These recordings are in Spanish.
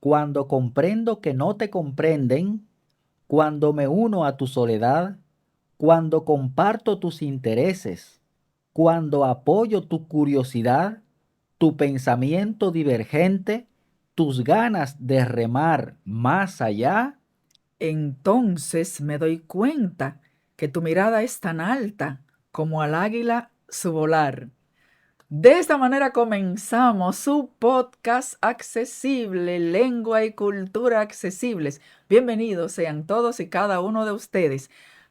cuando comprendo que no te comprenden, cuando me uno a tu soledad, cuando comparto tus intereses, cuando apoyo tu curiosidad, tu pensamiento divergente, tus ganas de remar más allá. Entonces me doy cuenta que tu mirada es tan alta como al águila su volar. De esta manera comenzamos su podcast accesible, lengua y cultura accesibles. Bienvenidos sean todos y cada uno de ustedes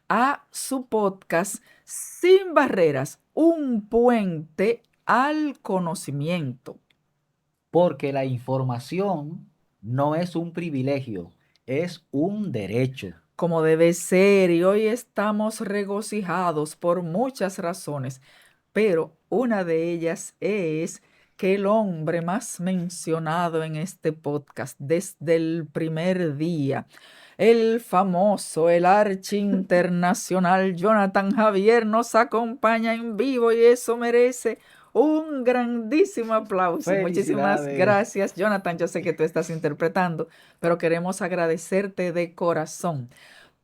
a su podcast Sin Barreras, un puente al conocimiento. Porque la información no es un privilegio, es un derecho. Como debe ser, y hoy estamos regocijados por muchas razones, pero una de ellas es que el hombre más mencionado en este podcast desde el primer día, el famoso, el archi internacional Jonathan Javier, nos acompaña en vivo y eso merece un grandísimo aplauso. Muchísimas Felicidades. gracias, Jonathan. Yo sé que tú estás interpretando, pero queremos agradecerte de corazón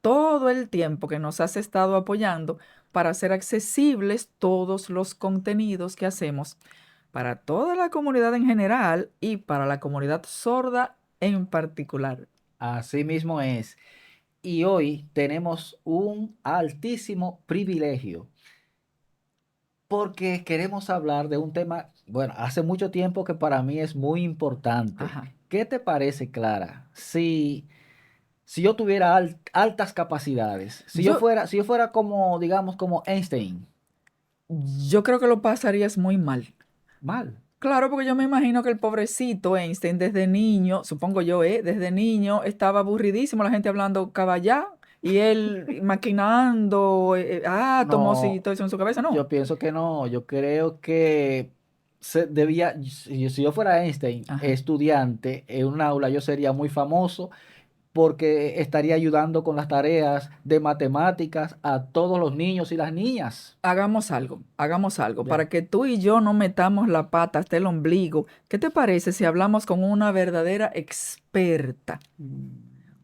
todo el tiempo que nos has estado apoyando para hacer accesibles todos los contenidos que hacemos para toda la comunidad en general y para la comunidad sorda en particular. Así mismo es. Y hoy tenemos un altísimo privilegio porque queremos hablar de un tema, bueno, hace mucho tiempo que para mí es muy importante. Ajá. ¿Qué te parece, Clara? Si yo tuviera altas capacidades, Yo, si yo fuera como, digamos, como Einstein, yo creo que lo pasarías muy mal. mal. Claro, porque yo me imagino que el pobrecito Einstein desde niño, supongo yo, desde niño estaba aburridísimo, la gente hablando caballá y él maquinando átomos y No, todo eso en su cabeza, no. yo pienso que no. Yo creo que si yo fuera Einstein, Ajá. estudiante en un aula, yo sería muy famoso porque estaría ayudando con las tareas de matemáticas a todos los niños y las niñas. Hagamos algo, Ya. para que tú y yo no metamos la pata hasta el ombligo. ¿Qué te parece si hablamos con una verdadera experta?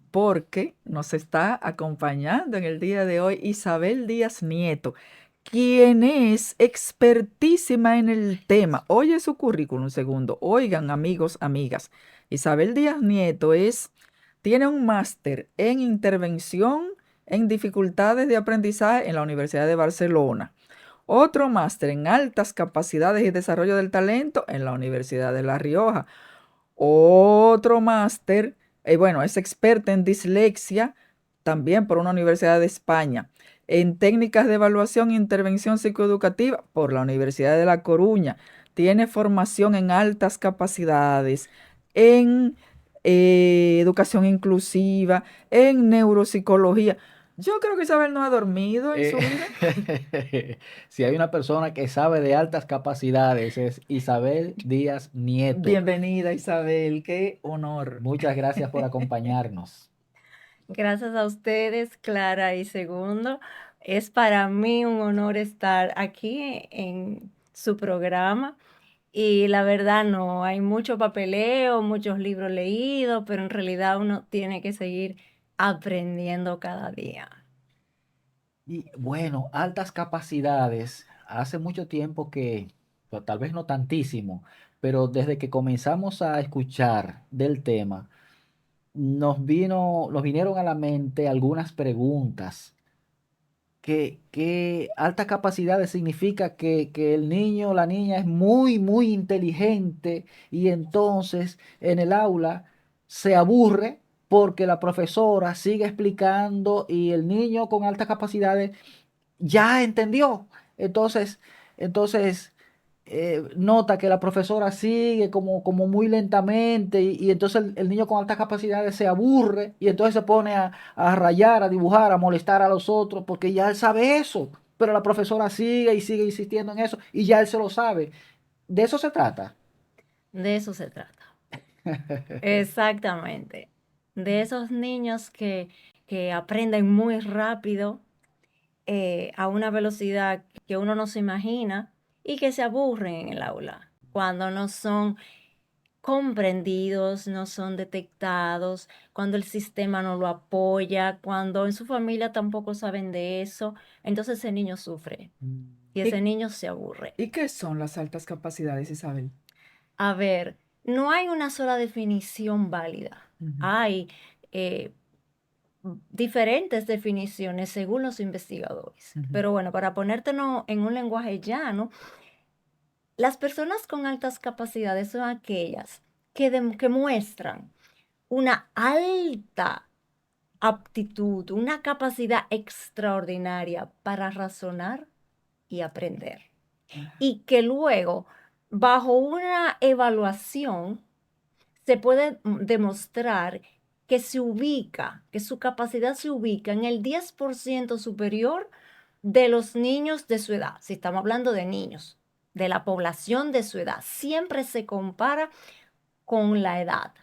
Porque nos está acompañando en el día de hoy Isabel Díaz Nieto, quien es expertísima en el tema. Oye su currículum un segundo. Oigan, amigos, amigas. Isabel Díaz Nieto tiene un máster en intervención en dificultades de aprendizaje en la Universidad de Barcelona. Otro máster en altas capacidades y desarrollo del talento en la Universidad de La Rioja. Otro máster, bueno, es experta en dislexia también por una universidad de España. En técnicas de evaluación e intervención psicoeducativa por la Universidad de La Coruña. Tiene formación en altas capacidades, en educación inclusiva, en neuropsicología. Yo creo que Isabel no ha dormido en su Eh, vida. si hay una persona que sabe de altas capacidades, es Isabel Díaz Nieto. Bienvenida, Isabel, qué honor. Muchas gracias por acompañarnos. Gracias a ustedes, Clara y Segundo. Es para mí un honor estar aquí en su programa. Y la verdad no, hay mucho papeleo, muchos libros leídos, pero en realidad uno tiene que seguir aprendiendo cada día. Y bueno, altas capacidades. Hace mucho tiempo que, o tal vez no tantísimo, pero desde que comenzamos a escuchar del tema, nos vinieron a la mente algunas preguntas. ¿Qué altas capacidades significa que el niño o la niña es muy, muy inteligente y entonces en el aula se aburre porque la profesora sigue explicando y el niño con altas capacidades ya entendió? Entonces, entonces, nota que la profesora sigue como muy lentamente y entonces el niño con altas capacidades se aburre y entonces se pone a rayar, a dibujar, a molestar a los otros porque ya él sabe eso, pero la profesora sigue y sigue insistiendo en eso y ya él se lo sabe. De eso se trata. De eso se trata. Exactamente. De esos niños que aprenden muy rápido, a una velocidad que uno no se imagina y que se aburren en el aula cuando no son comprendidos, no son detectados, cuando el sistema no lo apoya, cuando en su familia tampoco saben de eso, entonces ese niño sufre y ese ¿Y, niño se aburre. y qué son las altas capacidades, Isabel? A ver, no hay una sola definición válida. Ujú. Hay eh, diferentes definiciones según los investigadores. Ujú. Pero bueno, para ponértelo en un lenguaje llano, las personas con altas capacidades son aquellas que muestran una alta aptitud, una capacidad extraordinaria para razonar y aprender. Y que luego, bajo una evaluación, se puede demostrar que que su capacidad se ubica en el 10% superior de los niños de su edad. Si estamos hablando de niños, de la población de su edad, siempre se compara con la edad.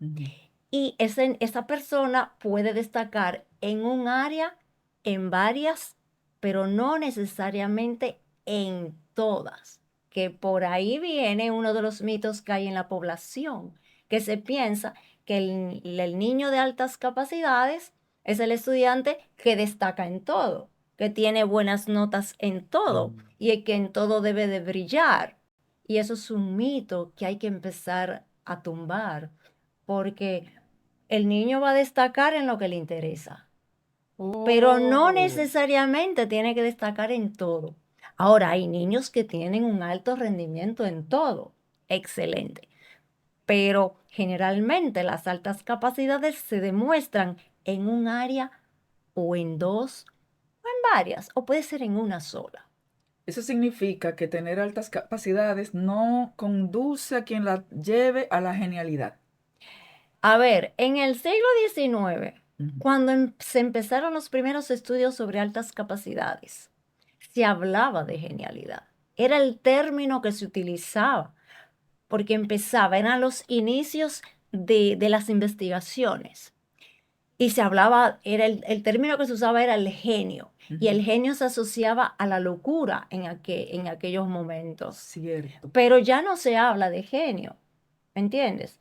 Ujú. Y esa persona puede destacar en un área, en varias, pero no necesariamente en todas. Que por ahí viene uno de los mitos que hay en la población, que se piensa que el niño de altas capacidades es el estudiante que destaca en todo, que tiene buenas notas en todo y que en todo debe de brillar. Y eso es un mito que hay que empezar a tumbar, porque el niño va a destacar en lo que le interesa, pero no Oh, necesariamente tiene que destacar en todo. Ahora, hay niños que tienen un alto rendimiento en todo, excelente, pero generalmente las altas capacidades se demuestran en un área o en dos o en varias, o puede ser en una sola. eso significa que tener altas capacidades no conduce a quien la lleve a la genialidad. A ver, en el siglo XIX, Ujú. cuando se empezaron los primeros estudios sobre altas capacidades, se hablaba de genialidad. Era el término que se utilizaba, porque eran los inicios de las investigaciones. Y se hablaba, el término que se usaba era el genio, y el Ujú. genio se asociaba a la locura en aquellos momentos. Cierto. Pero ya no se habla de genio, ¿me entiendes?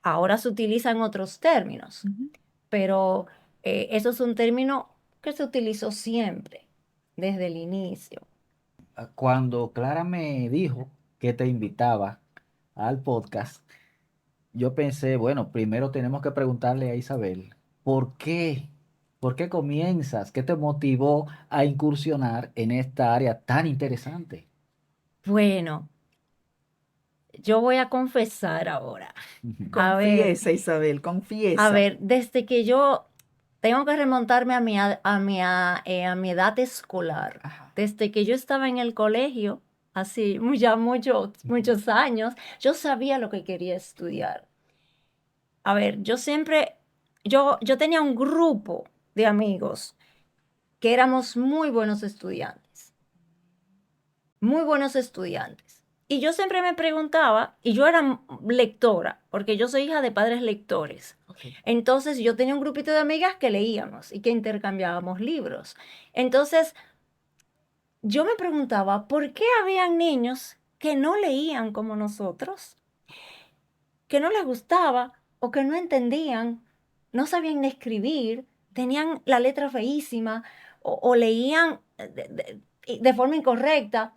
Ahora se utilizan otros términos, Ujú. pero eso es un término que se utilizó siempre, desde el inicio. Cuando Clara me dijo que te invitaba al podcast, yo pensé, bueno, primero tenemos que preguntarle a Isabel, ¿por qué? ¿Por qué comienzas? ¿Qué te motivó a incursionar en esta área tan interesante? Bueno, yo voy a confesar ahora. Ujú. A ver, Confiesa, Isabel, a confiesa. ver, desde que yo tengo que remontarme a mi edad escolar, Ajá. desde que yo estaba en el colegio, así ya muchos años, yo sabía lo que quería estudiar. A ver, yo tenía un grupo de amigos que éramos muy buenos estudiantes, muy buenos estudiantes. Y yo siempre me preguntaba, y yo era lectora, porque yo soy hija de padres lectores. Ok. Entonces yo tenía un grupito de amigas que leíamos y que intercambiábamos libros. Entonces yo me preguntaba, ¿por qué habían niños que no leían como nosotros, que no les gustaba o que no entendían, no sabían ni escribir, tenían la letra feísima o leían de forma incorrecta?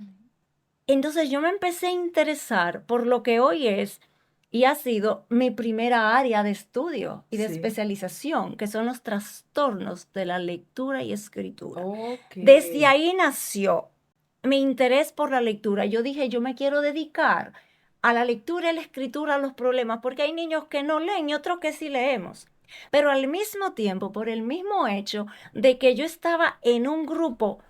Entonces yo me empecé a interesar por lo que hoy es y ha sido mi primera área de estudio y de Sí. especialización, que son los trastornos de la lectura y escritura. Ok. Desde ahí nació mi interés por la lectura. Yo dije, yo me quiero dedicar a la lectura y la escritura, a los problemas, porque hay niños que no leen y otros que sí leemos. Pero al mismo tiempo, por el mismo hecho de que yo estaba en un grupo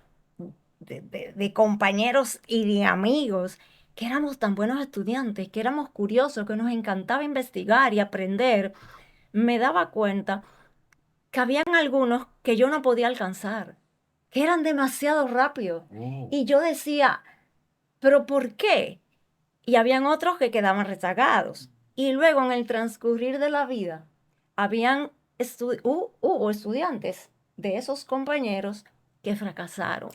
de compañeros y de amigos, que éramos tan buenos estudiantes, que éramos curiosos, que nos encantaba investigar y aprender, me daba cuenta que habían algunos que yo no podía alcanzar, que eran demasiado rápidos. Oh. Y yo decía, ¿pero por qué? Y habían otros que quedaban rezagados. Y luego en el transcurrir de la vida, hubo estudiantes de esos compañeros que fracasaron,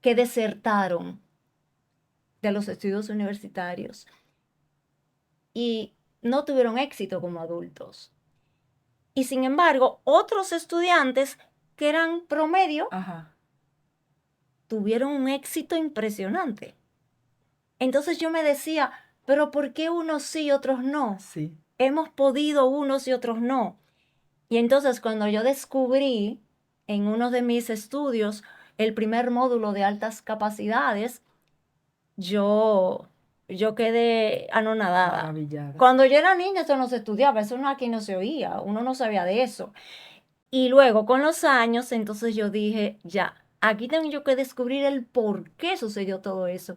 que desertaron de los estudios universitarios, y no tuvieron éxito como adultos. Y sin embargo, otros estudiantes que eran promedio Ajá. tuvieron un éxito impresionante. Entonces yo me decía, pero ¿por qué unos sí y otros no? Sí. Hemos podido unos y otros no. Y entonces cuando yo descubrí en uno de mis estudios el primer módulo de altas capacidades, yo quedé anonadada. Maravillada. Cuando yo era niña eso no se estudiaba, eso no, aquí no se oía, uno no sabía de eso. Y luego con los años, entonces yo dije, ya, aquí tengo yo que descubrir el por qué sucedió todo eso.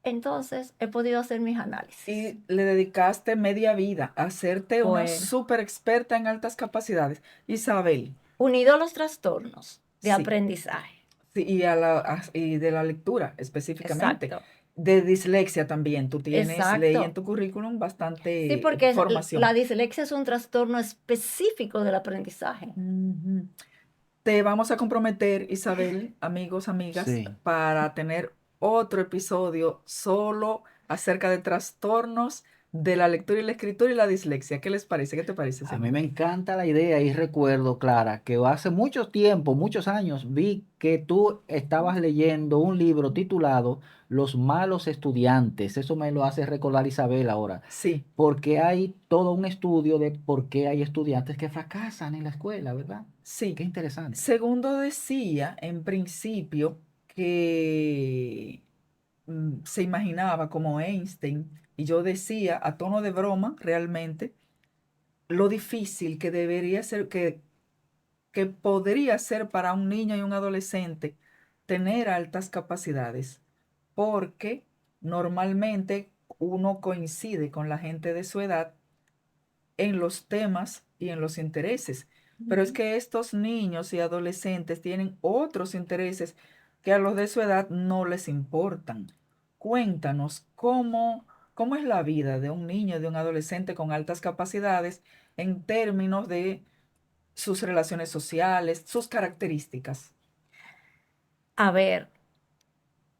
Entonces he podido hacer mis análisis. Y le dedicaste media vida a hacerte una Bueno, súper experta en altas capacidades. Isabel, unido a los trastornos de sí, aprendizaje. sí, y de la lectura específicamente. Exacto, De dislexia también. Tú tienes, leí en exacto. tu currículum Sí, bastante porque la información. dislexia es un trastorno específico del aprendizaje. Ujú. Te vamos a comprometer, Isabel, amigos, amigas, Sí. para tener otro episodio solo acerca de trastornos de la lectura y la escritura y la dislexia. ¿Qué les parece? ¿Qué te parece, A mí Simón? me encanta la idea y recuerdo, Clara, que hace mucho tiempo, muchos años, vi que tú estabas leyendo un libro titulado Los malos estudiantes. Eso me lo hace recordar Isabel ahora, Sí, porque hay todo un estudio de por qué hay estudiantes que fracasan en la escuela, ¿verdad? sí. Qué interesante. Segundo decía, en principio, que se imaginaba como Einstein, y yo decía a tono de broma realmente, lo difícil que debería ser, que podría ser para un niño y un adolescente tener altas capacidades, porque normalmente uno coincide con la gente de su edad en los temas y en los intereses. Pero es Ujú. que estos niños y adolescentes tienen otros intereses que a los de su edad no les importan. Cuéntanos cómo es la vida de un niño y de un adolescente con altas capacidades en términos de sus relaciones sociales, sus características. A ver,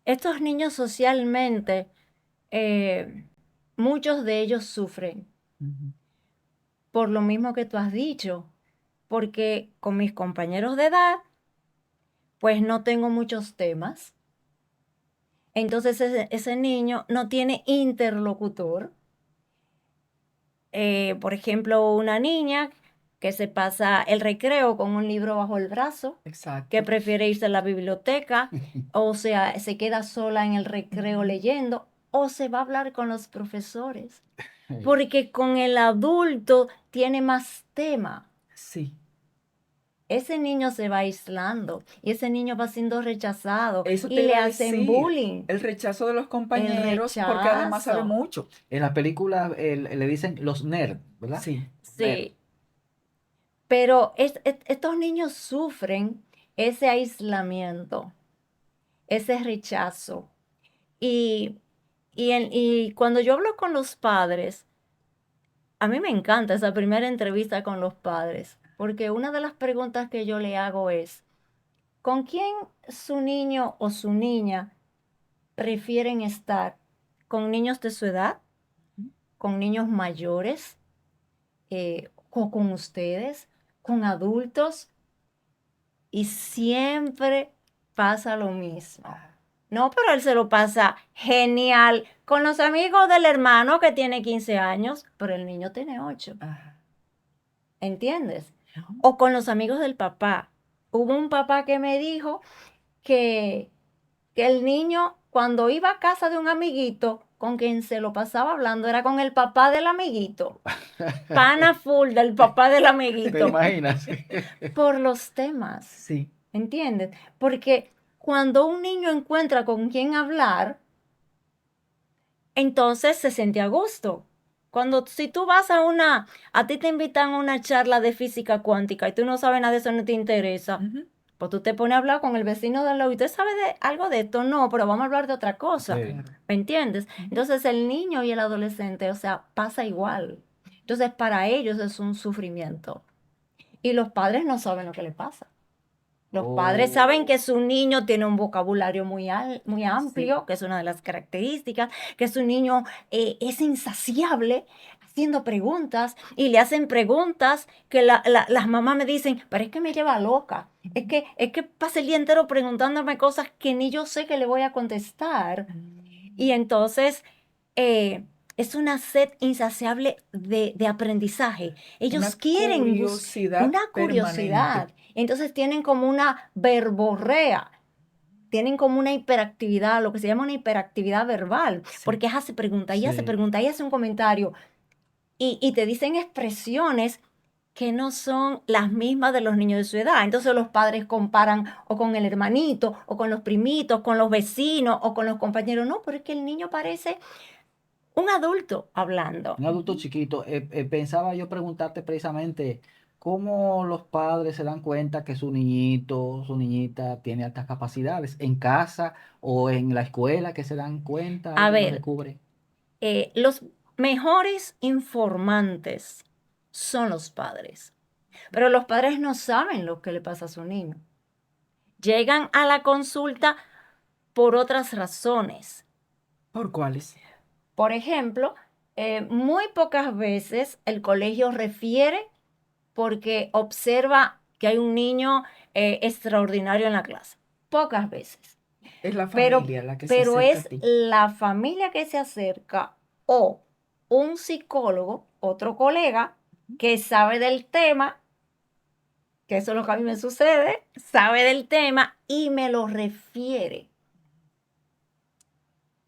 estos niños socialmente, eh, muchos de ellos sufren Ujú. por lo mismo que tú has dicho, porque con mis compañeros de edad, pues no tengo muchos temas. Entonces ese niño no tiene interlocutor. Por ejemplo, una niña que se pasa el recreo con un libro bajo el brazo, que Exacto. prefiere irse a la biblioteca, o sea, se queda sola en el recreo leyendo, o se va a hablar con los profesores, porque con el adulto tiene más tema. Sí. Ese niño se va aislando y ese niño va siendo rechazado Eso te y le iba a hacen decir. bullying. El rechazo de los El compañeros porque además sabe rechazo. mucho. En la película le dicen los nerds, ¿verdad? Sí. Los nerds. Sí, pero estos niños sufren ese aislamiento, ese rechazo. Y, y cuando yo hablo con los padres, a mí me encanta esa primera entrevista con los padres, porque una de las preguntas que yo le hago es, ¿con quién su niño o su niña prefieren estar? ¿Con niños de su edad? ¿Con niños mayores? ¿O con ustedes? ¿Con adultos? Y siempre pasa lo mismo. No, pero él se lo pasa genial con los amigos del hermano que tiene 15 años, pero el niño tiene 8. Ajá. ¿Entiendes? Ujú. O con los amigos del papá. Hubo un papá que me dijo que, que el niño cuando iba a casa de un amiguito, con quien se lo pasaba hablando, era con el papá del amiguito. Pana full del papá del ¿Te amiguito. imaginas? Por los temas. Sí. ¿Entiendes? Porque cuando un niño encuentra con quién hablar, entonces se siente a gusto. Si tú vas a ti te invitan a una charla de física cuántica y tú no sabes nada de eso, no te interesa, Ujú. pues tú te pones a hablar con el vecino de al lado y usted sabe de algo de esto, no, pero vamos a hablar de otra cosa. Sí. Claro. ¿Me entiendes? Ujú. Entonces el niño y el adolescente, o sea, pasa igual. Entonces para ellos es un sufrimiento. Y los padres no saben lo que le pasa. Los padres saben Oh, que su niño tiene un vocabulario muy Sí. amplio, que es una de las características, que su niño es insaciable haciendo preguntas y le hacen preguntas que las mamás me dicen, pero es que me lleva loca, es que pasa el día entero preguntándome cosas que ni yo sé que le voy a contestar. Y entonces eh, es una sed insaciable de aprendizaje. Ellos Una quieren curiosidad una permanente. curiosidad. Entonces tienen como una verborrea, tienen como una hiperactividad, lo que se llama una hiperactividad verbal, Sí. porque hace pregunta y hace sí. pregunta y hace un comentario y te dicen expresiones que no son las mismas de los niños de su edad. Entonces los padres comparan o con el hermanito, o con los primitos, con los vecinos, o con los compañeros. No, pero es que el niño parece un adulto hablando. Un adulto chiquito. Pensaba yo preguntarte precisamente cómo los padres se dan cuenta que su niñito, su niñita tiene altas capacidades en casa o en la escuela, que se dan cuenta, A alguien lo ver, descubre. los mejores informantes son los padres, pero los padres no saben lo que le pasa a su niño. Llegan a la consulta por otras razones. ¿Por cuáles? Por ejemplo, muy pocas veces el colegio refiere porque observa que hay un niño extraordinario en la clase. Pocas veces. Es la Pero, familia la que se pero acerca a es ti. la familia que se acerca o un psicólogo, otro colega, que sabe del tema, que eso es lo que a mí me sucede, sabe del tema y me lo refiere,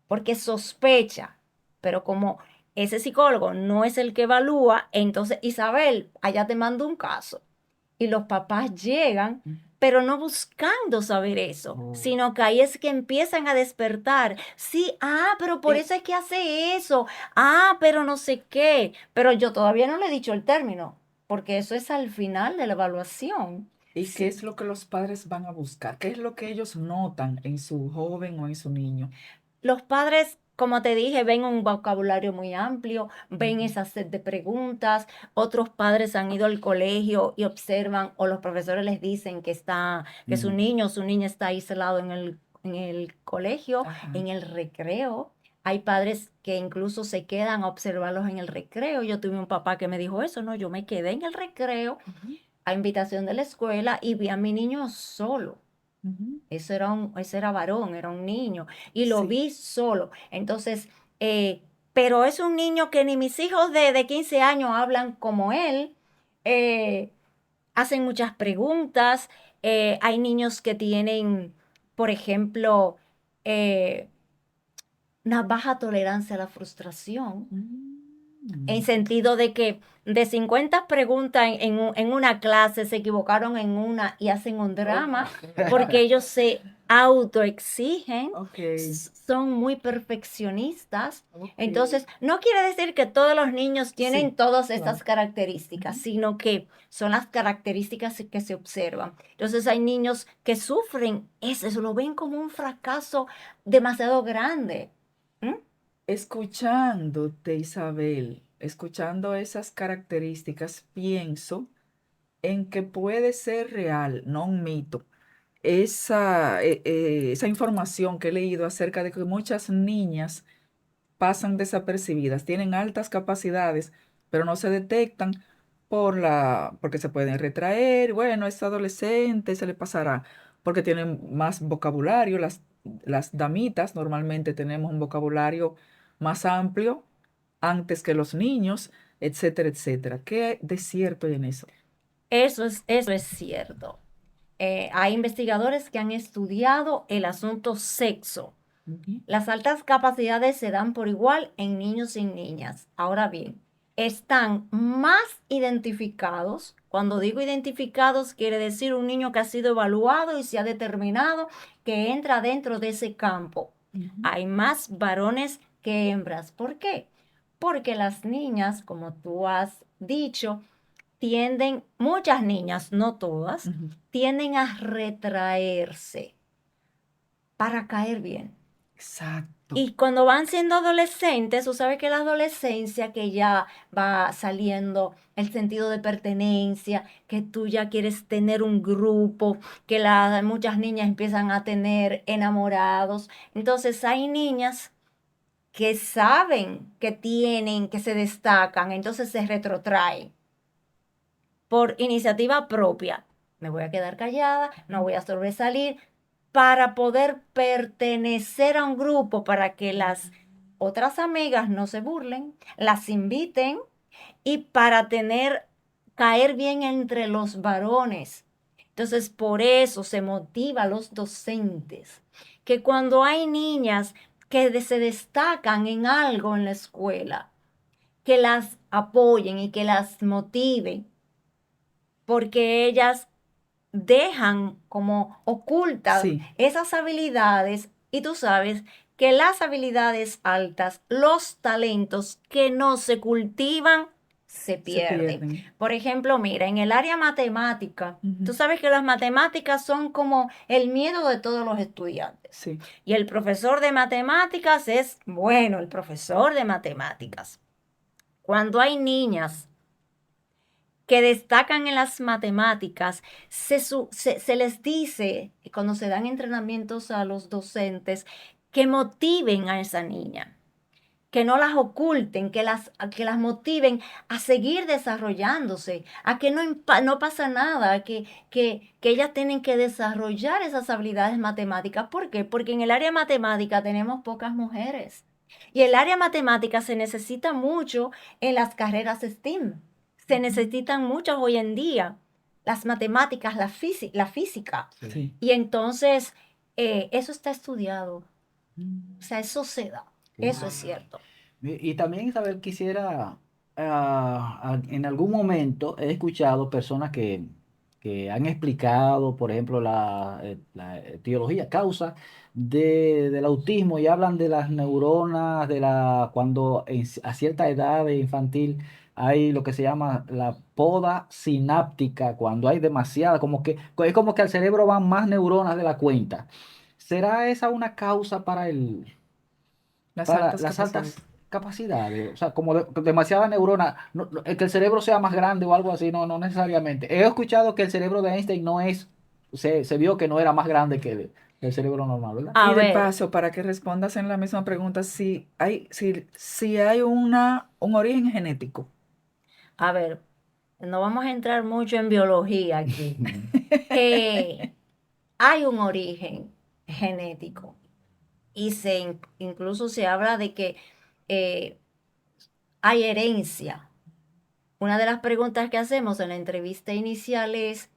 porque sospecha, pero como ese psicólogo no es el que evalúa, entonces Isabel, allá te mando un caso. Y los papás llegan, pero no buscando saber eso, Oh. sino que ahí es que empiezan a despertar. Sí, pero por ¿Y, eso es que hace eso. Pero no sé qué. Pero yo todavía no le he dicho el término, porque eso es al final de la evaluación. y qué Sí. es lo que los padres van a buscar? ¿Qué es lo que ellos notan en su joven o en su niño? Los padres, como te dije, ven un vocabulario muy amplio, ven Ujú. esa set de preguntas. Otros padres han ido al colegio y observan, o los profesores les dicen que su Mm. niño o su niña está aislado en el colegio, Ajá. en el recreo. Hay padres que incluso se quedan a observarlos en el recreo. Yo tuve un papá que me dijo eso, no, yo me quedé en el recreo Ujú, a invitación de la escuela y vi a mi niño solo. ujú. Ese era varón, era un niño, y lo Sí. vi solo. Entonces, pero es un niño que ni mis hijos de 15 años hablan como él, eh, hacen muchas preguntas. Hay niños que tienen, por ejemplo, eh, una baja tolerancia a la frustración. En Mm. sentido de que de 50 preguntas en una clase se equivocaron en una y hacen un Oh. drama porque ellos se autoexigen, Ok, son muy perfeccionistas. ok. Entonces, no quiere decir que todos los niños tienen Sí, todas estas claro. características, Ujú. sino que son las características que se observan. Entonces, hay niños que sufren eso, lo ven como un fracaso demasiado grande. ¿Mm? Escuchándote, Isabel, escuchando esas características, pienso en que puede ser real, no un mito, esa información que he leído acerca de que muchas niñas pasan desapercibidas, tienen altas capacidades, pero no se detectan porque se pueden retraer, bueno, es adolescente, se le pasará, porque tienen más vocabulario, las damitas normalmente tenemos un vocabulario más amplio antes que los niños, etcétera, etcétera. ¿Qué de cierto hay en eso? Eso es cierto. Hay investigadores que han estudiado el asunto sexo. Ujú. Las altas capacidades se dan por igual en niños y en niñas. Ahora bien, están más identificados. Cuando digo identificados, quiere decir un niño que ha sido evaluado y se ha determinado que entra dentro de ese campo. Ujú. Hay más varones que hembras. ¿Por qué? Porque las niñas, como tú has dicho, muchas niñas, no todas, Ujú. tienden a retraerse para caer bien. Exacto. Y cuando van siendo adolescentes, tú sabes que la adolescencia que ya va saliendo el sentido de pertenencia, que tú ya quieres tener un grupo, que muchas niñas empiezan a tener enamorados. Entonces hay niñas que saben que tienen, que se destacan, entonces se retrotraen por iniciativa propia. Me voy a quedar callada, no voy a sobresalir, para poder pertenecer a un grupo, para que las otras amigas no se burlen, las inviten y para caer bien entre los varones. Entonces, por eso se motiva a los docentes que cuando hay niñas que se destacan en algo en la escuela, que las apoyen y que las motiven, porque ellas dejan como ocultas Sí, esas habilidades y tú sabes que las habilidades altas, los talentos que no se cultivan, se se pierden. pierden. Por ejemplo, mira, en el área matemática, tú Ujú. sabes que las matemáticas son como el miedo de todos los estudiantes. Sí, Y el profesor de matemáticas es, bueno, el profesor de matemáticas. Cuando hay niñas que destacan en las matemáticas, se les dice, cuando se dan entrenamientos a los docentes, que motiven a esa niña, que no las oculten, que las motiven a seguir desarrollándose, a que no pasa nada, que ellas tienen que desarrollar esas habilidades matemáticas. ¿Por qué? Porque en el área matemática tenemos pocas mujeres. Y el área matemática se necesita mucho en las carreras STEAM. Se necesitan muchas hoy en día. Las matemáticas, la física. sí. Y entonces, eso está estudiado. Mm. O sea, eso se da. Eso es Wow. cierto. Y también, Isabel, quisiera, en algún momento he escuchado personas que han explicado, por ejemplo, la etiología, causa del autismo y hablan de las neuronas, cuando a cierta edad infantil hay lo que se llama la poda sináptica, cuando hay demasiada, es como que al cerebro van más neuronas de la cuenta. ¿Será esa una causa Las para altas las altas capacidades. capacidades? O sea, como demasiada neurona, que el cerebro sea más grande o algo así, no, no necesariamente. He escuchado que el cerebro de Einstein no es, se vio que no era más grande que el cerebro normal, ¿verdad? A Y de ver, paso, para que respondas en la misma pregunta, si hay un origen genético. a ver, no vamos a entrar mucho en biología aquí. Eh, Hay un origen genético y incluso se habla de que eh, hay herencia. Una de las preguntas que hacemos en la entrevista inicial es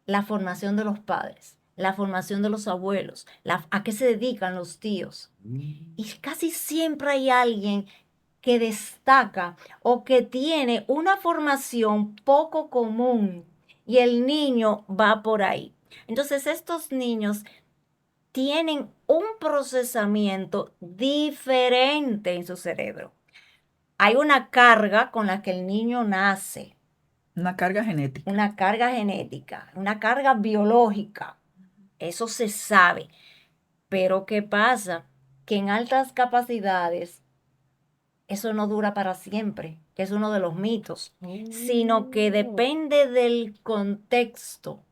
la formación de los padres, la formación de los abuelos, a qué se dedican los tíos. Mm. Y casi siempre hay alguien que destaca o que tiene una formación poco común y el niño va por ahí. Entonces estos niños tienen un procesamiento diferente en su cerebro. Hay una carga con la que el niño nace, Una carga genética. una carga genética, una carga biológica. Eso se sabe. Pero ¿qué pasa? Que en altas capacidades eso no dura para siempre, que es uno de los mitos, sino que Oh. depende del contexto.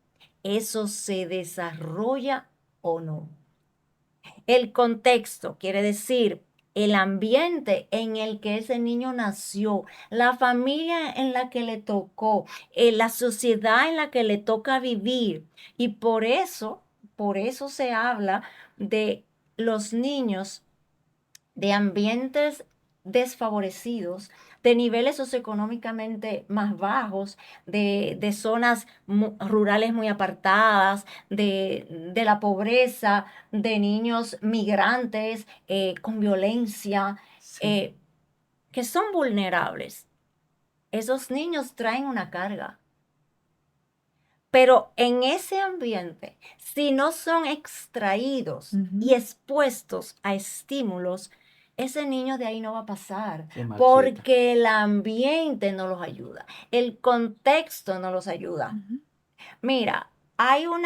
Eso se desarrolla o no. El contexto quiere decir el ambiente en el que ese niño nació, la familia en la que le tocó, la sociedad en la que le toca vivir. Y por eso se habla de los niños de ambientes desfavorecidos, de niveles socioeconómicamente más bajos, de zonas rurales muy apartadas, de la pobreza, de niños migrantes con violencia, Sí. eh, que son vulnerables. Esos niños traen una carga. Pero en ese ambiente, si no son extraídos y Ujú. expuestos a estímulos, ese niño de ahí no va a pasar, Se marchita. porque el ambiente no los ayuda, el contexto no los ayuda. Ujú. Mira, hay un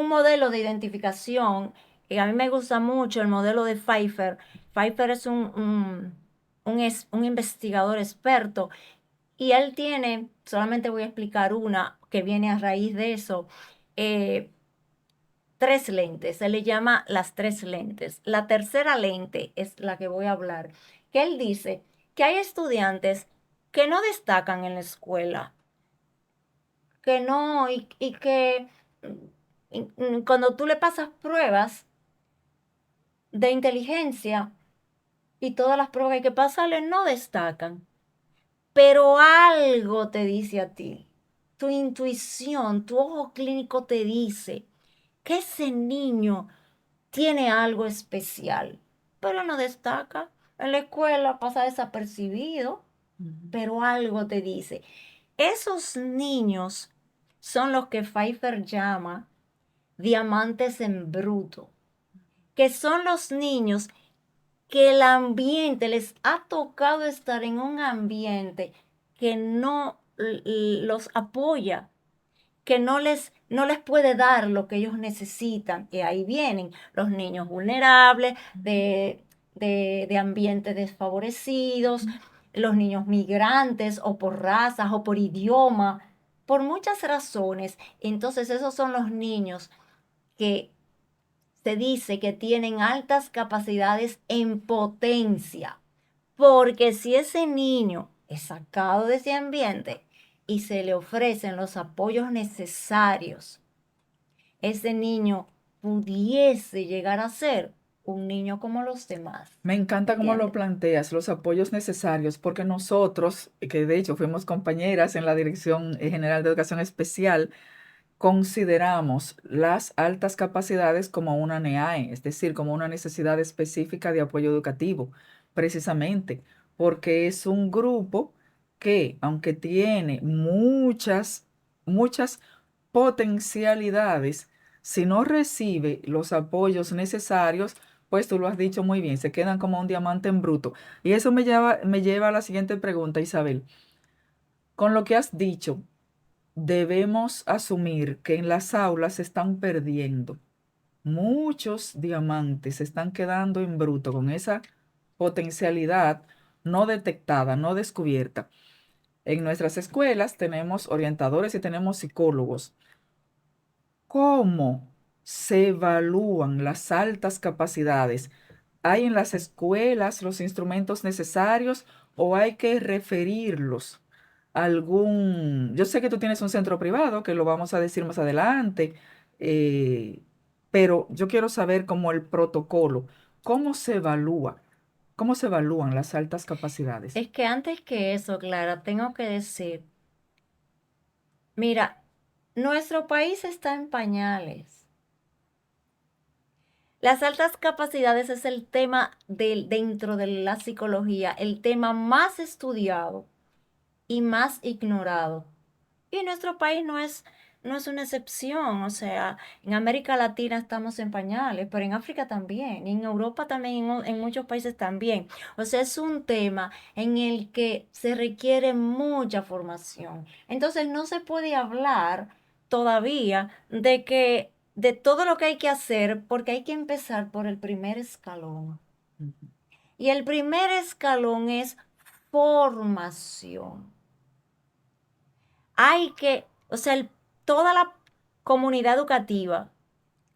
modelo de identificación a mí me gusta mucho el modelo de Pfeiffer. Pfeiffer es un investigador experto y él tiene, solamente voy a explicar una que viene a raíz de eso, eh, tres lentes. Él le llama las tres lentes. La tercera lente es la que voy a hablar, que él dice que hay estudiantes que no destacan en la escuela, que no, y que cuando tú le pasas pruebas de inteligencia y todas las pruebas que hay que pasarle, no destacan. Pero algo te dice a ti, tu intuición, tu ojo clínico te dice que ese niño tiene algo especial, pero no destaca. En la escuela pasa desapercibido, pero algo te dice. Esos niños son los que Pfeiffer llama diamantes en bruto, que son los niños que el ambiente les ha tocado estar en un ambiente que no los apoya, que no les puede dar lo que ellos necesitan. Y ahí vienen los niños vulnerables, de ambientes desfavorecidos, los niños migrantes o por razas o por idioma, por muchas razones. Entonces esos son los niños que se dice que tienen altas capacidades en potencia. Porque si ese niño es sacado de ese ambiente y se le ofrecen los apoyos necesarios, ese niño pudiese llegar a ser un niño como los demás. Me encanta cómo lo ¿Entiendes? planteas, los apoyos necesarios, porque nosotros, que de hecho fuimos compañeras en la Dirección General de Educación Especial, consideramos las altas capacidades como una NEAE, es decir, como una necesidad específica de apoyo educativo, precisamente porque es un grupo que, aunque tiene muchas potencialidades, si no recibe los apoyos necesarios, pues tú lo has dicho muy bien, se quedan como un diamante en bruto. Y eso me lleva a la siguiente pregunta, Isabel. Con lo que has dicho, debemos asumir que en las aulas se están perdiendo muchos diamantes, se están quedando en bruto con esa potencialidad no detectada, no descubierta. En nuestras escuelas tenemos orientadores y tenemos psicólogos. ¿Cómo se evalúan las altas capacidades? ¿Hay en las escuelas los instrumentos necesarios o hay que referirlos a algún? Yo sé que tú tienes un centro privado, que lo vamos a decir más adelante, eh, pero yo quiero saber cómo el protocolo, cómo se evalúa, cómo se evalúan las altas capacidades. Es que antes que eso, Clara, tengo que decir, mira, nuestro país está en pañales. Las altas capacidades es el tema dentro de la psicología, el tema más estudiado y más ignorado. Y nuestro país no es una excepción. O sea, en América Latina estamos en pañales, pero en África también, y en Europa también, en muchos países también. O sea, es un tema en el que se requiere mucha formación. Entonces, no se puede hablar todavía de todo lo que hay que hacer, porque hay que empezar por el primer escalón. Ujú. Y el primer escalón es formación. O sea, toda la comunidad educativa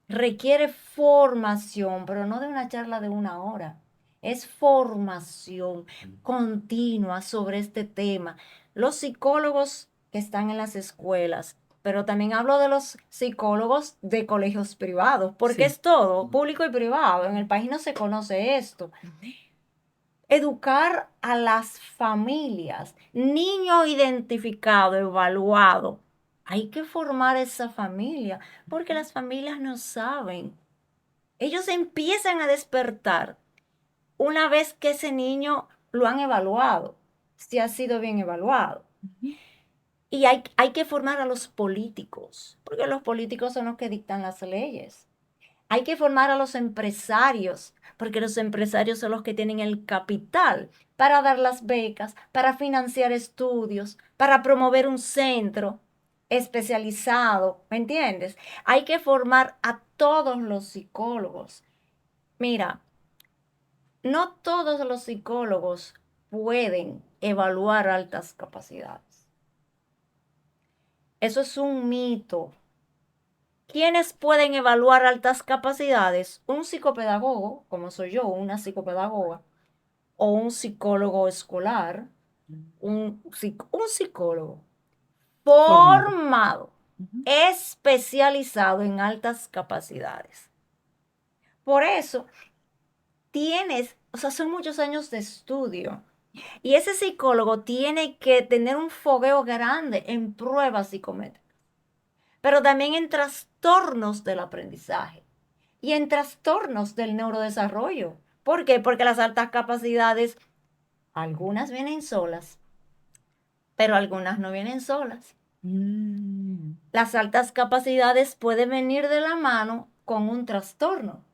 requiere formación, pero no de una charla de una hora. Es formación continua sobre este tema. Los psicólogos que están en las escuelas, pero también hablo de los psicólogos de colegios privados, porque Sí. es todo, público y privado. En el país no se conoce esto. Educar a las familias, niño identificado, evaluado. Hay que formar esa familia, porque las familias no saben. Ellos empiezan a despertar una vez que ese niño lo han evaluado, si ha sido bien evaluado. Ujú. Y hay que formar a los políticos, porque los políticos son los que dictan las leyes. Hay que formar a los empresarios, porque los empresarios son los que tienen el capital para dar las becas, para financiar estudios, para promover un centro. especializado, ¿me entiendes? Hay que formar a todos los psicólogos. Mira, no todos los psicólogos pueden evaluar altas capacidades. Eso es un mito. ¿Quiénes pueden evaluar altas capacidades? Un psicopedagogo, como soy yo, una psicopedagoga, o un psicólogo escolar, un psicólogo Formado. formado, Ujú. especializado en altas capacidades. Por eso o sea, son muchos años de estudio. Y ese psicólogo tiene que tener un fogueo grande en pruebas psicométricas, pero también en trastornos del aprendizaje y en trastornos del neurodesarrollo. ¿Por qué? Porque las altas capacidades, algunas vienen solas, pero algunas no vienen solas. Mm. Las altas capacidades pueden venir de la mano con un trastorno,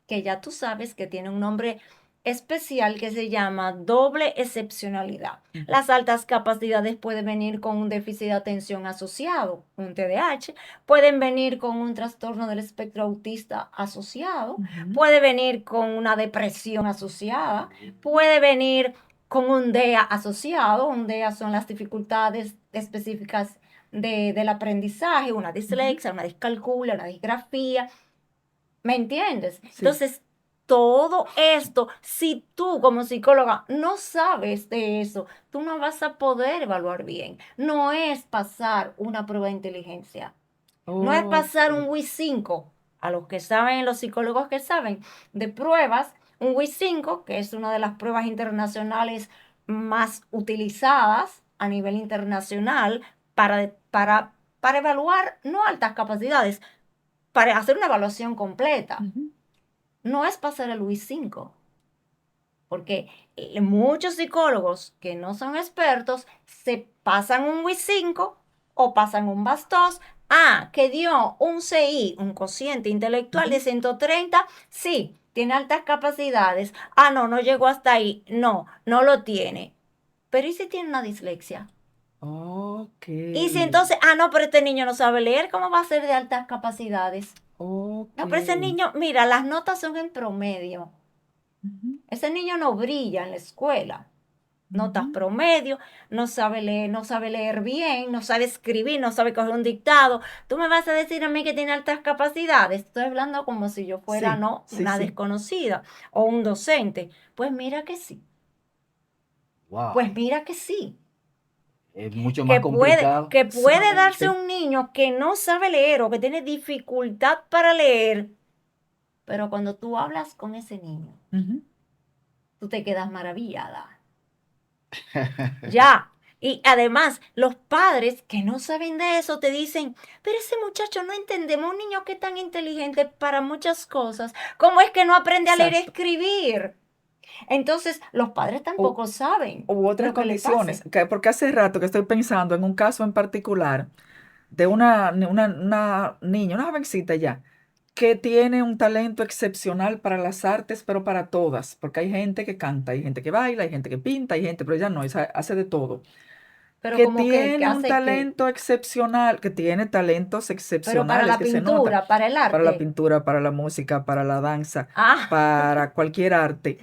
que ya tú sabes que tiene un nombre especial que se llama doble excepcionalidad. Ujú. Las altas capacidades pueden venir con un déficit de atención asociado, un TDAH, pueden venir con un trastorno del espectro autista asociado, Ujú. puede venir con una depresión asociada, puede venir con un DEA asociado. Un DEA son las dificultades específicas del aprendizaje, una Ujú. dislexia, una discalculia, una disgrafía. ¿Me entiendes? Sí. Entonces, todo esto, si tú como psicóloga no sabes de eso, tú no vas a poder evaluar bien. No es pasar una prueba de inteligencia. No es pasar un Ok. WIS 5. A los que saben, los psicólogos que saben de pruebas, un WIS 5, que es una de las pruebas internacionales más utilizadas a nivel internacional para evaluar no altas capacidades, para hacer una evaluación completa. Ujú. No es pasar el WIS 5, porque muchos psicólogos que no son expertos se pasan un WIS 5 o pasan un BAS-2. Que dio un CI, un cociente intelectual de Ujú. 130, sí, tiene altas capacidades. No, no llegó hasta ahí. No, no lo tiene. Pero ¿y si tiene una dislexia? Ok. Y si entonces, no, pero este niño no sabe leer, ¿cómo va a ser de altas capacidades? Ok. No, pero ese niño, mira, las notas son en promedio. Ujú. Ese niño no brilla en la escuela. Notas Ujú. promedio, no sabe leer bien, no sabe escribir, no sabe coger un dictado. Tú me vas a decir a mí que tiene altas capacidades. Estoy hablando como si yo fuera, Sí, no, sí, una sí. desconocida o un docente. Pues mira que sí. Wow, Pues mira que sí. es mucho más Que puede, complicado. que puede darse Sumamente. un niño que no sabe leer o que tiene dificultad para leer, pero cuando tú hablas con ese niño, Ujú. tú te quedas maravillada. Ya. Y además, los padres que no saben de eso te dicen, pero ese muchacho no entendemos, un niño que es tan inteligente para muchas cosas, ¿cómo es que no aprende a leer y Exacto. escribir? Entonces, los padres U, tampoco saben u otras lo que le condiciones, pase. porque hace rato que estoy pensando en un caso en particular de una niña, una jovencita ya, que tiene un talento excepcional para las artes, pero para todas, porque hay gente que canta, hay gente que baila, hay gente que pinta, hay gente, pero ella no, esa hace de todo. Pero Que como que tiene un hace que, talento excepcional, que tiene talentos pero para excepcionales la que se nota pintura, para el para la arte. pintura, para la música, para la danza, Ah, para cualquier arte.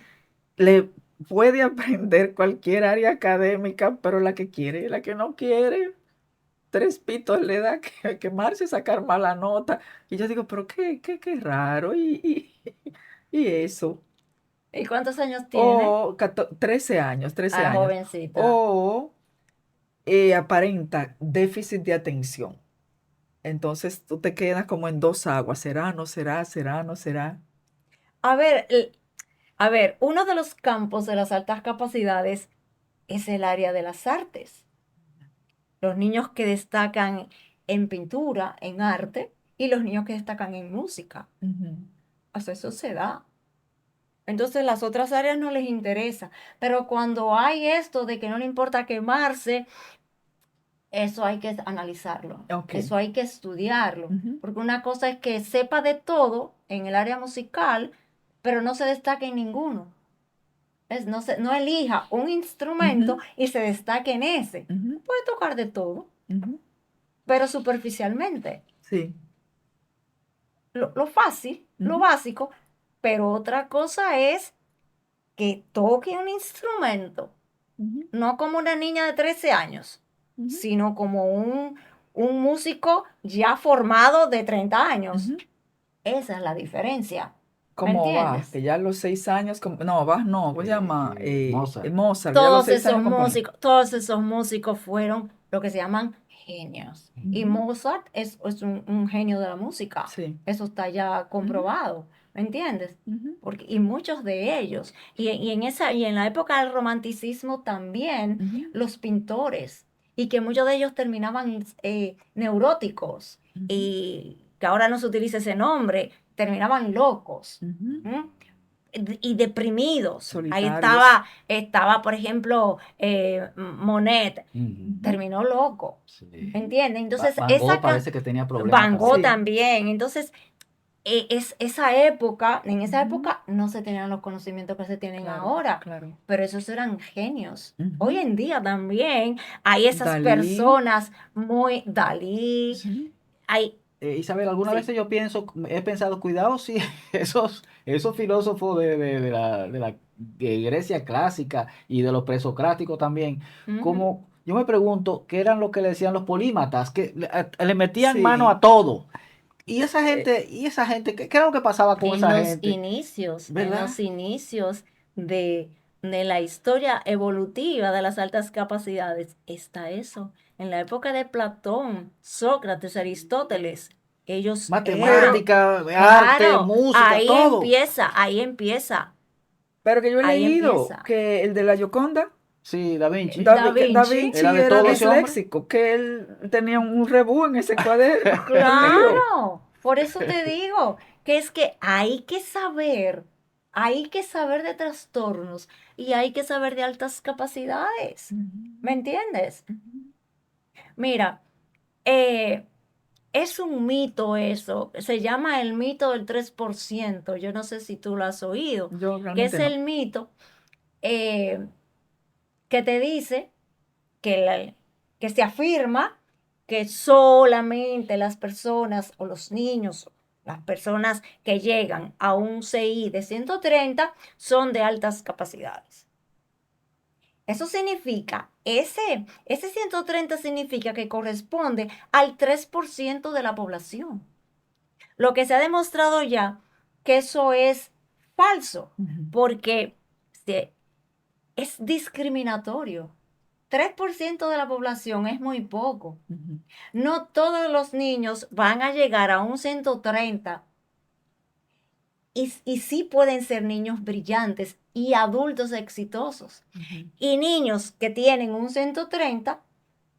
Le puede aprender cualquier área académica, pero la que quiere, la que no quiere, tres pitos le da que quemarse, sacar mala nota. Y yo digo, pero qué raro, y eso. ¿Y cuántos años tiene? O 13 años, 13 años. Jovencita. O aparenta déficit de atención. Entonces tú te quedas como en dos aguas. ¿Será, no será, será, no será? A ver, uno de los campos de las altas capacidades es el área de las artes. Los niños que destacan en pintura, en arte, y los niños que destacan en música. Ujú. O sea, eso se da. Entonces las otras áreas no les interesa. Pero cuando hay esto de que no le importa quemarse, eso hay que analizarlo. Ok. Eso hay que estudiarlo. Ujú. Porque una cosa es que sepa de todo en el área musical, pero no se destaque en ninguno. No elija un instrumento Ujú. y se destaque en ese. Ujú. Puede tocar de todo. Ujú. pero superficialmente. Sí. Lo fácil, lo Ujú. básico, pero otra cosa es que toque un instrumento, Ujú. no como una niña de 13 años, Ujú. sino como un músico ya formado de 30 años. Ujú. Esa es la diferencia, ¿me Como Bach, que entiendes? ya a los 6 años, no, Bach no, ¿cómo se llama? Mozart. Mozart, ya a los 6 años componía. Todos esos músicos fueron lo que se llaman genios. Y Ujú. Mozart es un genio de la música. Sí. Eso está ya Ujú. comprobado, ¿me entiendes? Ujú. Y muchos de ellos. Y en la época del romanticismo también, Ujú. los pintores. Y que muchos de ellos terminaban neuróticos. Ujú. Y que ahora no se utiliza ese nombre, terminaban locos. Ujú. ¿Mm? Y deprimidos. Ahí Solitarios. estaba, por ejemplo, Monet, Ujú. terminó loco, Sí. ¿entiendes? Entonces, Van Gogh parece que tenía problemas Van Gogh también. Sí. también. Entonces, en esa Ujú. época no se tenían los conocimientos que se tienen Claro, ahora, claro. pero esos eran genios. Hoy Ujú. en día también hay esas Dalí. personas muy Dalí, Ujú. hay, Isabel, algunas sí. veces he pensado, cuidado si esos filósofos de Grecia clásica y de los presocráticos también, Ujú. como yo me pregunto, ¿qué eran lo que le decían los polímatas? Que le metían mano a Sí. todo. Eh, Y esa gente, ¿qué era lo que pasaba con esa gente? En ¿Verdad? los inicios de la historia evolutiva de las altas capacidades, está eso. En la época de Platón, Sócrates, Aristóteles, ellos eran, pero, Matemática, arte, claro, música, todo. pero que yo he ahí leído empieza. que el de la Gioconda, Sí, Da Vinci. Da Da Vinci, ¿Era Vinci de era todo ese hombre? disléxico, que él tenía un rebú en ese cuaderno. Él dijo. claro, por eso te digo que es que hay que saber de trastornos y hay que saber de altas capacidades. ¿Me Ujú. entiendes? Ujú. Mira, eh, es un mito eso, se llama el mito del 3%. Yo no sé si tú lo has oído, Yo que es realmente no. el mito eh, que te dice que, que se afirma que solamente las personas o los niños, las personas que llegan a un CI de 130 son de altas capacidades. Eso significa, ese 130 significa que corresponde al 3% de la población. Lo que se ha demostrado ya que eso es falso, Ujú. porque es discriminatorio. 3% de la población es muy poco. Ujú. No todos los niños van a llegar a un 130 y sí pueden ser niños brillantes y adultos exitosos. Ujú. Y niños que tienen un 130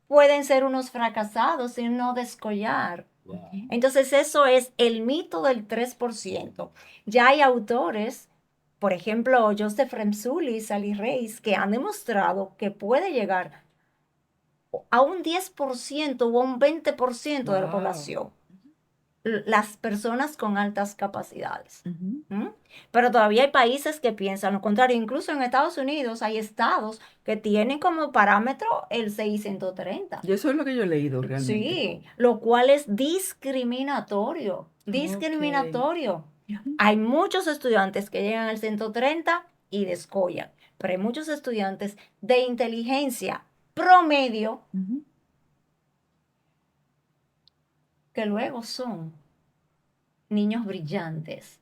pueden ser unos fracasados y no descollar. Wow. Entonces eso es el mito del 3%. Ya hay autores, por ejemplo, Joseph Remsuli y Sally Reis, que han demostrado que puede llegar a un 10% o a un 20% de la Wow. población, las personas con altas capacidades. Ujú. ¿Mm? Pero todavía hay países que piensan lo contrario. Incluso en Estados Unidos hay estados que tienen como parámetro el 630. Y eso es lo que yo he leído realmente. Sí, lo cual es discriminatorio, Ok. discriminatorio. Ujú. Hay muchos estudiantes que llegan al 130 y descollan, pero hay muchos estudiantes de inteligencia promedio Ujú. que luego son niños brillantes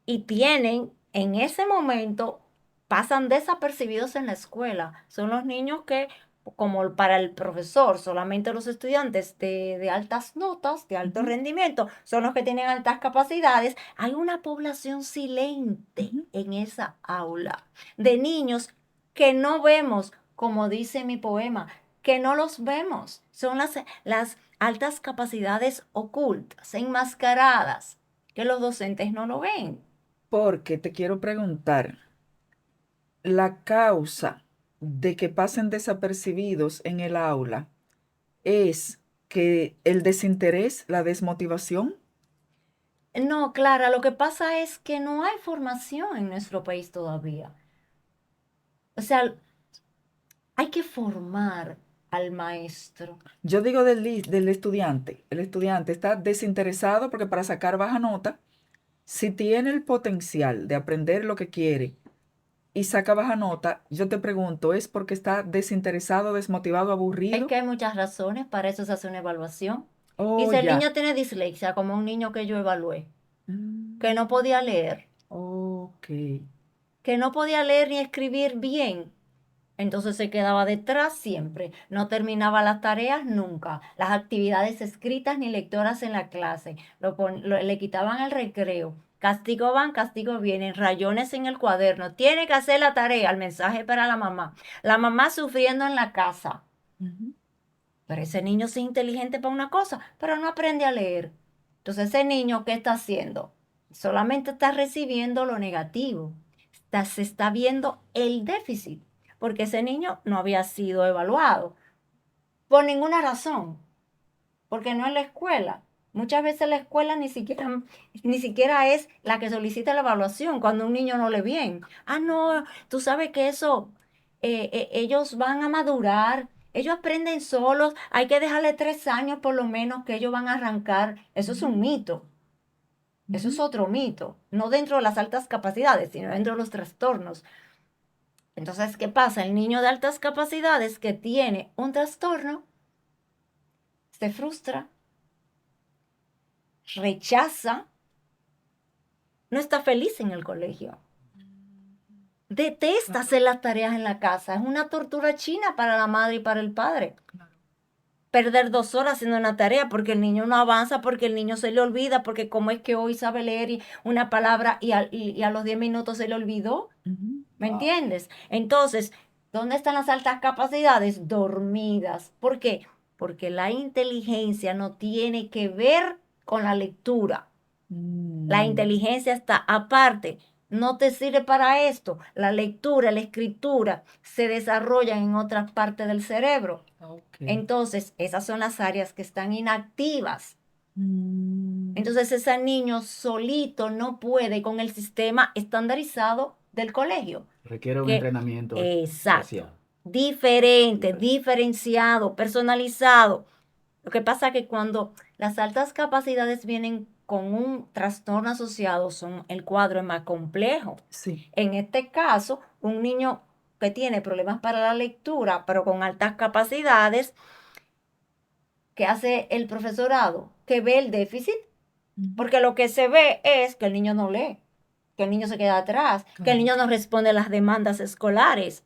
y tienen en ese momento, pasan desapercibidos en la escuela. Son los niños que, como para el profesor, solamente los estudiantes de altas notas, de alto Ujú. rendimiento, son los que tienen altas capacidades. Hay una población silente Ujú. en esa aula de niños que no vemos, como dice mi poema, que no los vemos. Son las altas capacidades ocultas, enmascaradas, que los docentes no lo ven. Porque te quiero preguntar, la causa de que pasen desapercibidos en el aula es que el desinterés, la desmotivación. No, Clara, lo que pasa es que no hay formación en nuestro país todavía. O sea, hay que formar al maestro. Yo digo del estudiante. El estudiante está desinteresado porque para sacar baja nota, si tiene el potencial de aprender lo que quiere y saca baja nota, yo te pregunto, ¿es porque está desinteresado, desmotivado, Es aburrido? que hay muchas razones, para eso se hace una evaluación. Y Oh, si el ya. niño tiene dislexia, como un niño que yo evalué, que no Mm, podía leer, ok. que no podía leer ni escribir bien, entonces se quedaba detrás siempre, no terminaba las tareas nunca, las actividades escritas ni lectoras en la clase, le quitaban el recreo, castigo van, castigo vienen, rayones en el cuaderno, tiene que hacer la tarea, el mensaje para la mamá sufriendo en la casa. Ujú. Pero ese niño sí es inteligente para una cosa, pero no aprende a leer. Entonces ese niño, ¿qué está haciendo? Solamente está recibiendo lo negativo. Se está viendo el déficit, porque ese niño no había sido evaluado por ninguna razón, porque no es la escuela. Muchas veces la escuela ni siquiera es la que solicita la evaluación cuando un niño no lee bien. Ah, no, tú sabes que eso, ellos van a madurar, ellos aprenden solos, hay que dejarle 3 años por lo menos que ellos van a arrancar. Eso es un mito, eso es Ujú. otro mito, no dentro de las altas capacidades, sino dentro de los trastornos. Entonces, ¿qué pasa? El niño de altas capacidades que tiene un trastorno se frustra, rechaza, no está feliz en el colegio. Detesta hacer las tareas en la casa. Es una tortura china para la madre y para el padre. Claro. Perder 2 horas haciendo una tarea porque el niño no avanza, porque el niño se le olvida, porque como es que hoy sabe leer una palabra y a los 10 minutos se le olvidó. Ujú. ¿Me Wow. entiendes? Entonces, ¿dónde están las altas capacidades? Dormidas. ¿Por qué? Porque la inteligencia no tiene que ver con la lectura. La Mm, inteligencia está aparte, no te sirve para esto. La lectura, la escritura se desarrollan en otras partes del cerebro. ok. Entonces, esas son las áreas que están inactivas. Mm, Entonces, ese niño solito no puede con el sistema estandarizado del colegio. Requiere un Que, entrenamiento exacto, especial. diferente, Diferente. diferenciado, personalizado. Lo que pasa es que cuando las altas capacidades vienen con un trastorno asociado, el cuadro es más complejo. sí. En este caso, un niño que tiene problemas para la lectura, pero con altas capacidades, ¿qué hace el profesorado? Que ve el déficit, Ujú. porque lo que se ve es que el niño no lee, que el niño se queda atrás, que el Claro. niño no responde a las demandas escolares.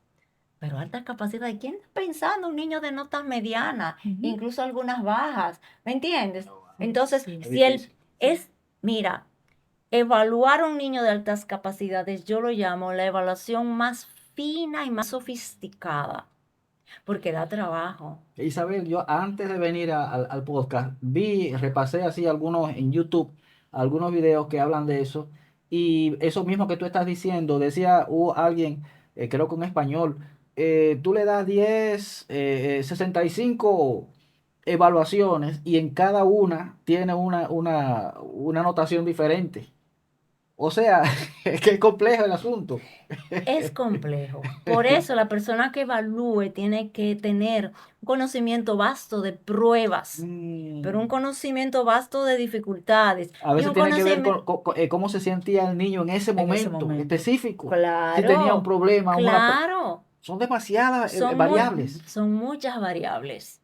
Pero alta capacidad, ¿quién está pensando? Un niño de notas medianas, Ujú. incluso algunas bajas, ¿me entiendes? Oh, wow. Entonces, Sí. Es si él difícil. mira, evaluar a un niño de altas capacidades, yo lo llamo la evaluación más fina y más sofisticada, porque da trabajo. Isabel, yo antes de venir al podcast, repasé así algunos en YouTube, algunos videos que hablan de eso, y eso mismo que tú estás diciendo, decía alguien, creo que en español, tú le das 65 evaluaciones y en cada una tiene una anotación diferente. O sea, es que es complejo el asunto. Es complejo. Por eso la persona que evalúe tiene que tener un conocimiento vasto de pruebas, pero un Mm. conocimiento vasto de dificultades A y veces un tiene que ver conocimiento. cómo se sentía el niño en ese En ese momento momento. específico. Si tenía un Claro, problema, claro. son demasiadas Son muy, variables. son muchas variables.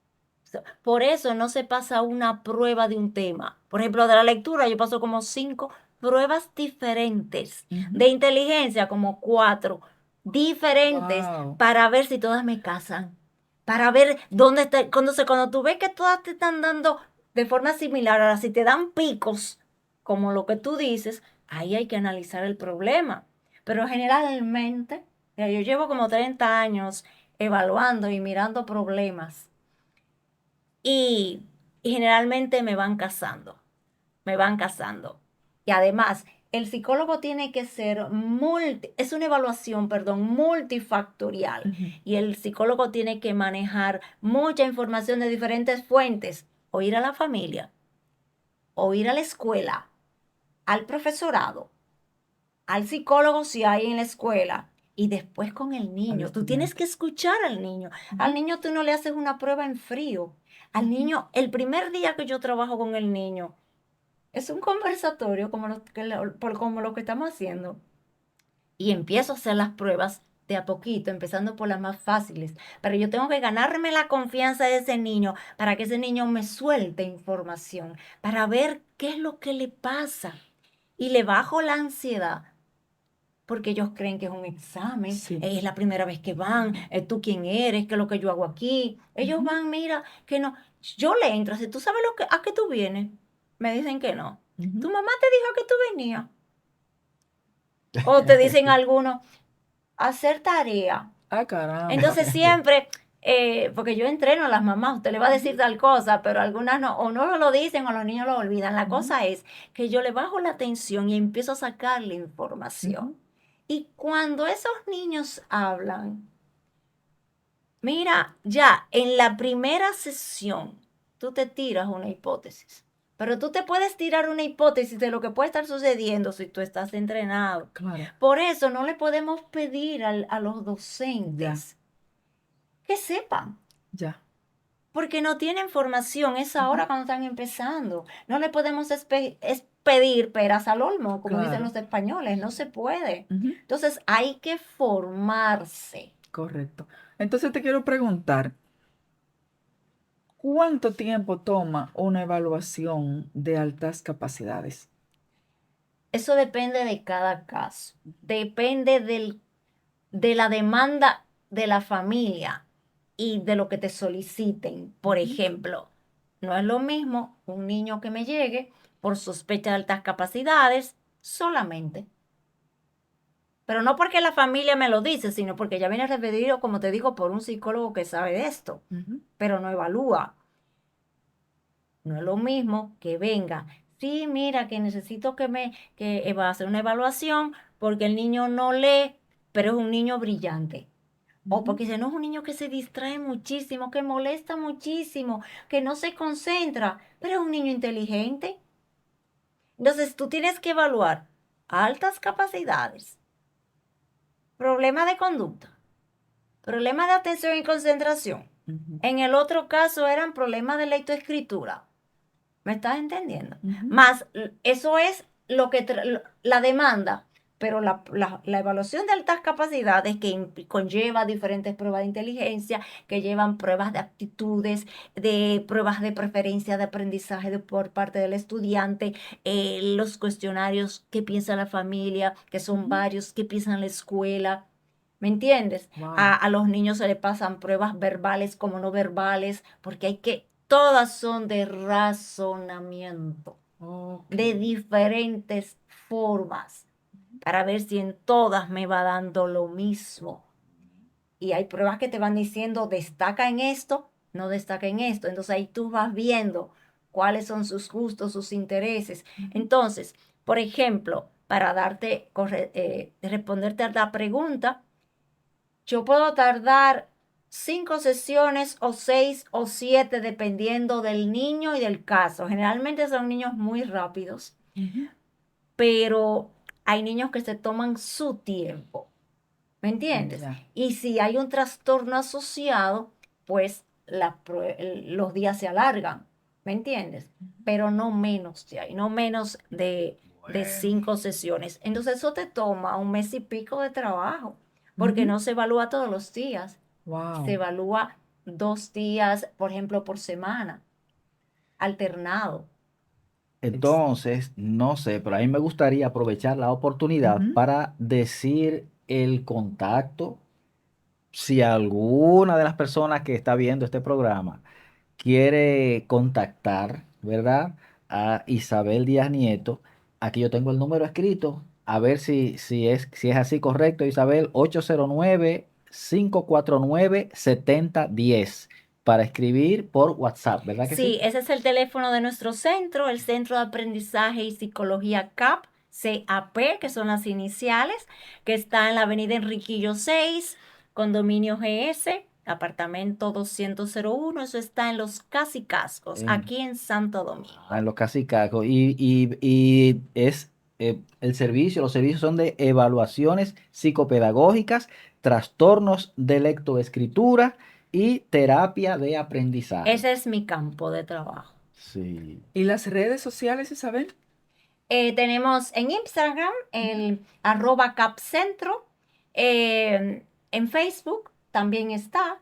Por eso no se pasa una prueba de un tema. Por ejemplo, de la lectura yo paso como 5 pruebas diferentes. De Ujú. inteligencia como 4 diferentes Wow. para ver si todas me casan. Para ver dónde está. Cuando tú ves que todas te están dando de forma similar, ahora si te dan picos, como lo que tú dices, ahí hay que analizar el problema. Pero generalmente, mira, yo llevo como 30 años evaluando y mirando problemas y, y generalmente me van casando. Y además, el psicólogo tiene que ser es una evaluación, perdón, multifactorial. Ujú. Y el psicólogo tiene que manejar mucha información de diferentes fuentes, o ir a la familia, o ir a la escuela, al profesorado, al psicólogo si hay en la escuela, y después con el niño. Tú estudiante. tienes que escuchar al niño. Al niño tú no le haces una prueba en frío. Al niño, el primer día que yo trabajo con el niño, es un conversatorio como lo que estamos haciendo. Y empiezo a hacer las pruebas de a poquito, empezando por las más fáciles. Pero yo tengo que ganarme la confianza de ese niño para que ese niño me suelte información, para ver qué es lo que le pasa. Y le bajo la ansiedad, porque ellos creen que es un examen, Sí. es la primera vez que van, tú quién eres, qué es lo que yo hago aquí. Ellos van, mira, que no. Yo le entro, si tú sabes a qué tú vienes, me dicen que no. Tu mamá te dijo que tú venías. O te dicen algunos, hacer tarea. Ah, caramba. Entonces siempre, porque yo entreno a las mamás, usted le va a decir tal cosa, pero algunas no, o no lo dicen o los niños lo olvidan. La cosa es que yo le bajo la atención y empiezo a sacarle información. Y cuando esos niños hablan, mira, ya en la primera sesión, tú te tiras una hipótesis. Pero tú te puedes tirar una hipótesis de lo que puede estar sucediendo si tú estás entrenado. Claro. Por eso no le podemos pedir a los docentes que sepan, Ya. porque no tienen formación, es ahora cuando están empezando. No le podemos pedir peras al olmo, como dicen Claro. los españoles, no se puede. Ujú. Entonces hay que formarse. Correcto. Entonces te quiero preguntar, ¿cuánto tiempo toma una evaluación de altas capacidades? Eso depende de cada caso, depende de la demanda de la familia y de lo que te soliciten. Por ejemplo, no es lo mismo un niño que me llegue por sospecha de altas capacidades solamente. Pero no porque la familia me lo dice, sino porque ya viene referido, como te digo, por un psicólogo que sabe de esto, pero no evalúa. No es lo mismo que venga. Sí, mira, que necesito que va a hacer una evaluación porque el niño no lee, pero es un niño brillante. O porque dice, no, es un niño que se distrae muchísimo, que molesta muchísimo, que no se concentra, pero es un niño inteligente. Entonces, tú tienes que evaluar altas capacidades, problemas de conducta, problemas de atención y concentración. En el otro caso eran problemas de lectoescritura. ¿Me estás entendiendo? Más, eso es lo que la demanda, pero la evaluación de altas capacidades que conlleva diferentes pruebas de inteligencia, que llevan pruebas de aptitudes, de pruebas de preferencia de aprendizaje por parte del estudiante, los cuestionarios, qué piensa la familia, que son varios, qué piensa la escuela. ¿Me entiendes? Wow. A los niños se les pasan pruebas verbales como no verbales, porque todas son de razonamiento, de diferentes formas, para ver si en todas me va dando lo mismo. Y hay pruebas que te van diciendo, destaca en esto, no destaca en esto. Entonces ahí tú vas viendo cuáles son sus gustos, sus intereses. Entonces, por ejemplo, para responderte a la pregunta, yo puedo tardar 5 sesiones o 6 o 7 dependiendo del niño y del caso. Generalmente son niños muy rápidos, pero hay niños que se toman su tiempo. ¿Me entiendes? Ya. Y si hay un trastorno asociado, pues los días se alargan. ¿Me entiendes? Pero no menos de ahí, no menos de 5 sesiones. Entonces eso te toma un mes y pico de trabajo, porque no se evalúa todos los días. Wow. Se evalúa 2 días, por ejemplo, por semana, alternado. Entonces, no sé, pero a mí me gustaría aprovechar la oportunidad para decir el contacto. Si alguna de las personas que está viendo este programa quiere contactar, ¿verdad? A Isabel Díaz Nieto, aquí yo tengo el número escrito, a ver si es así correcto, Isabel, 809-549-7010, para escribir por WhatsApp, ¿verdad que Sí, sí? ese es el teléfono de nuestro centro, el Centro de Aprendizaje y Psicología CAP, CAP, que son las iniciales, que está en la avenida Enriquillo 6, condominio GS, apartamento 201, eso está en Los Cacicascos, En, aquí en Santo Domingo. en los Cacicacos. Y es los servicios son de evaluaciones psicopedagógicas, trastornos de lectoescritura y terapia de aprendizaje. Ese es mi campo de trabajo. Sí. ¿Y las redes sociales, Isabel? Tenemos en Instagram el @capcentro, en Facebook también está.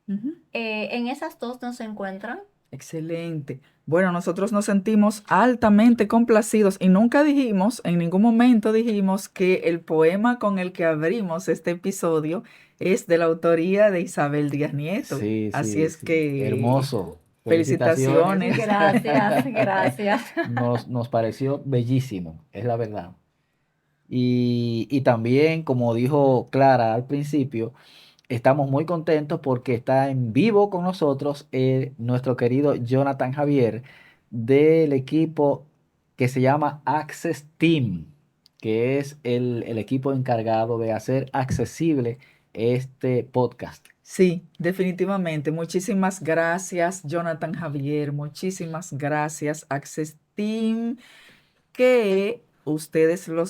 Ujú. En esas dos nos encuentran. Excelente. Bueno, nosotros nos sentimos altamente complacidos y nunca dijimos, en ningún momento dijimos que el poema con el que abrimos este episodio es de la autoría de Isabel Díaz Nieto. Sí, Así sí, es sí. que Hermoso. Felicitaciones. felicitaciones. Gracias, gracias. Nos pareció bellísimo, es la verdad. Y también, como dijo Clara al principio, estamos muy contentos porque está en vivo con nosotros nuestro querido Jonathan Javier del equipo que se llama Access Team, que es el equipo encargado de hacer accesible este podcast. Sí, definitivamente. Muchísimas gracias, Jonathan Javier. Muchísimas gracias, Access Team, que ustedes lo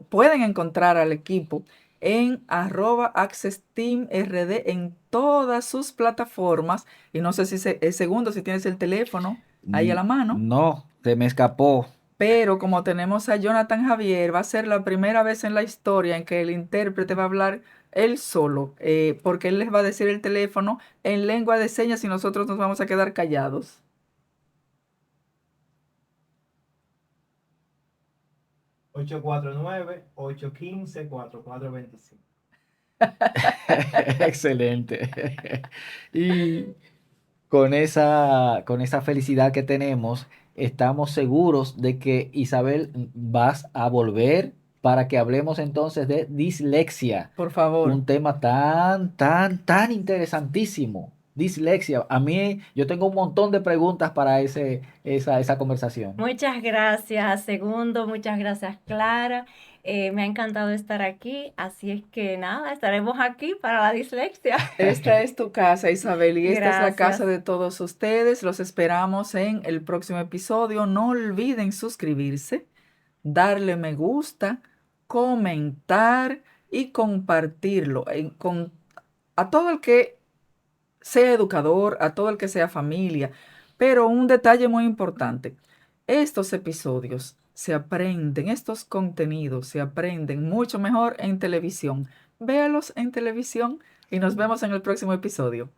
pueden encontrar al equipo en @AccessTeamRD en todas sus plataformas. Y no sé si es segundo, si tienes el teléfono ahí a la mano. No, se me escapó. Pero como tenemos a Jonathan Javier, va a ser la primera vez en la historia en que el intérprete va a hablar él solo, porque él les va a decir el teléfono en lengua de señas y nosotros nos vamos a quedar callados. 849-815-4425. Excelente. Y con esa felicidad que tenemos, estamos seguros de que Isabel vas a volver para que hablemos entonces de dislexia, Por favor. un tema tan interesantísimo. Dislexia. A mí, yo tengo un montón de preguntas para esa conversación. Muchas gracias, Segundo. Muchas gracias, Clara. Me ha encantado estar aquí. Así es que nada, estaremos aquí para la dislexia. Esta es tu casa, Isabel, y esta es la casa Gracias. de todos ustedes. Los esperamos en el próximo episodio. No olviden suscribirse, darle me gusta, comentar y compartirlo a todo el que sea educador, a todo el que sea familia. Pero un detalle muy importante, estos episodios se aprenden, estos contenidos se aprenden mucho mejor en televisión. Véalos en televisión y nos vemos en el próximo episodio.